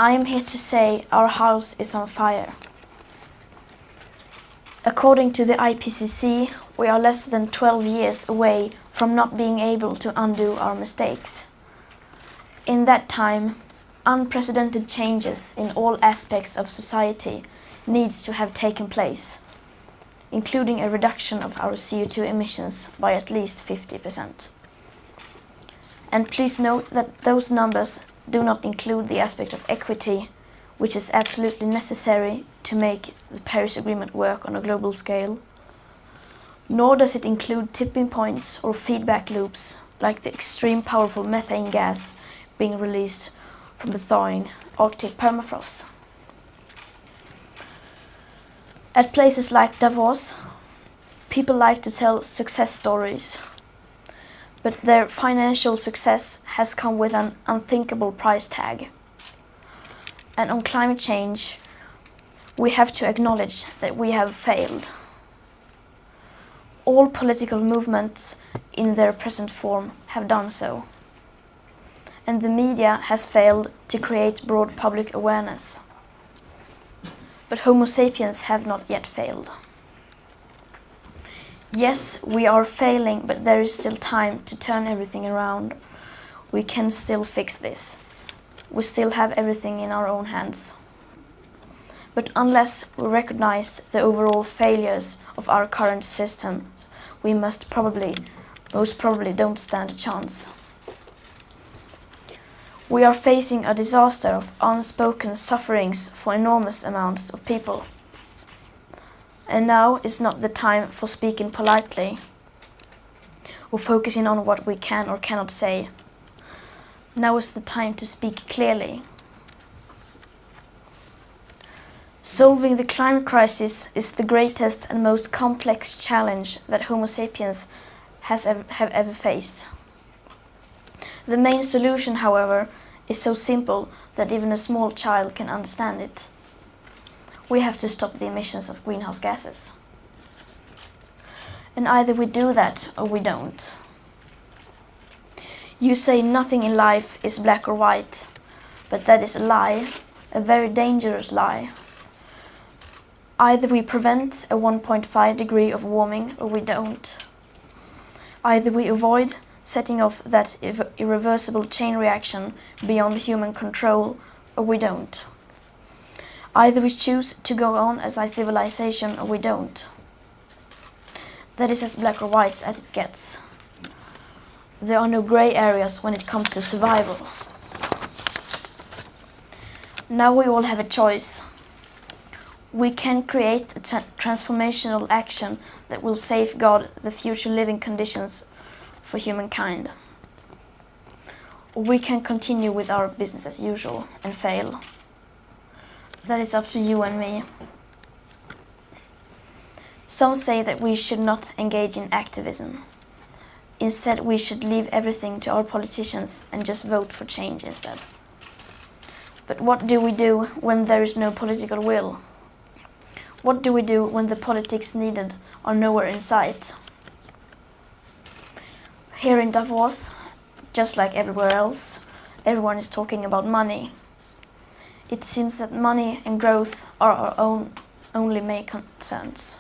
I am here to say our house is on fire. According to the IPCC, we are less than 12 years away from not being able to undo our mistakes. In that time, unprecedented changes in all aspects of society needs to have taken place, including a reduction of our CO2 emissions by at least 50%. And please note that those numbers do not include the aspect of equity, which is absolutely necessary to make the Paris Agreement work on a global scale. Nor does it include tipping points or feedback loops like the extreme powerful methane gas being released from the thawing Arctic permafrost. At places like Davos, people like to tell success stories, but their financial success has come with an unthinkable price tag. And on climate change, we have to acknowledge that we have failed. All political movements in their present form have done so. And the media has failed to create broad public awareness. But Homo sapiens have not yet failed. Yes, we are failing, but there is still time to turn everything around. We can still fix this. We still have everything in our own hands. But unless we recognize the overall failures of our current systems, we most probably don't stand a chance. We are facing a disaster of unspoken sufferings for enormous amounts of people. And now is not the time for speaking politely or focusing on what we can or cannot say. Now is the time to speak clearly. Solving the climate crisis is the greatest and most complex challenge that Homo sapiens have ever faced. The main solution, however, is so simple that even a small child can understand it. We have to stop the emissions of greenhouse gases. And either we do that or we don't. You say nothing in life is black or white, but that is a lie, a very dangerous lie. Either we prevent a 1.5 degree of warming or we don't. Either we avoid setting off that irreversible chain reaction beyond human control or we don't. Either we choose to go on as a civilization or we don't. That is as black or white as it gets. There are no grey areas when it comes to survival. Now we all have a choice. We can create a transformational action that will safeguard the future living conditions for humankind. Or we can continue with our business as usual and fail. That is up to you and me. Some say that we should not engage in activism. Instead, we should leave everything to our politicians and just vote for change instead. But what do we do when there is no political will? What do we do when the politics needed are nowhere in sight? Here in Davos, just like everywhere else, everyone is talking about money. It seems that money and growth are our only main concerns.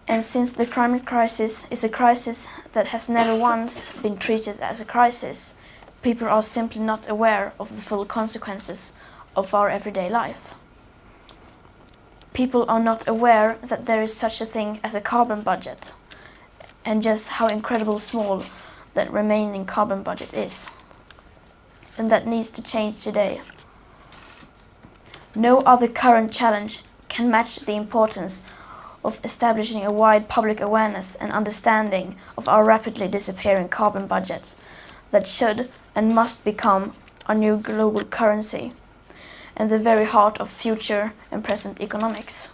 And since the climate crisis is a crisis that has never once been treated as a crisis, people are simply not aware of the full consequences of our everyday life. People are not aware that there is such a thing as a carbon budget, and just how incredibly small that remaining carbon budget is. And that needs to change today. No other current challenge can match the importance of establishing a wide public awareness and understanding of our rapidly disappearing carbon budget that should and must become our new global currency and the very heart of future and present economics.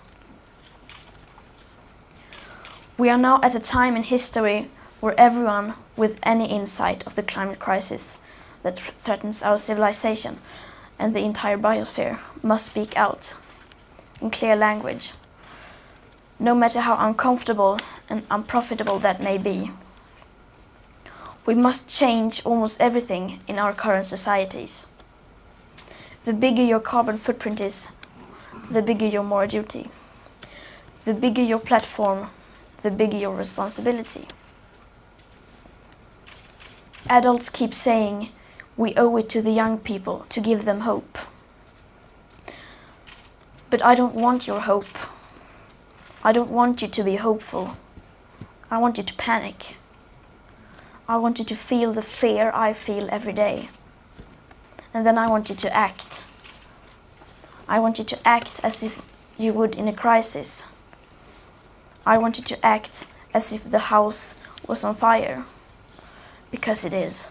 We are now at a time in history where everyone with any insight of the climate crisis that threatens our civilization and the entire biosphere must speak out in clear language, no matter how uncomfortable and unprofitable that may be. We must change almost everything in our current societies. The bigger your carbon footprint is, the bigger your moral duty. The bigger your platform, the bigger your responsibility. Adults keep saying we owe it to the young people to give them hope. But I don't want your hope. I don't want you to be hopeful. I want you to panic. I want you to feel the fear I feel every day. And then I want you to act. I want you to act as if you would in a crisis. I want you to act as if the house was on fire. Because it is.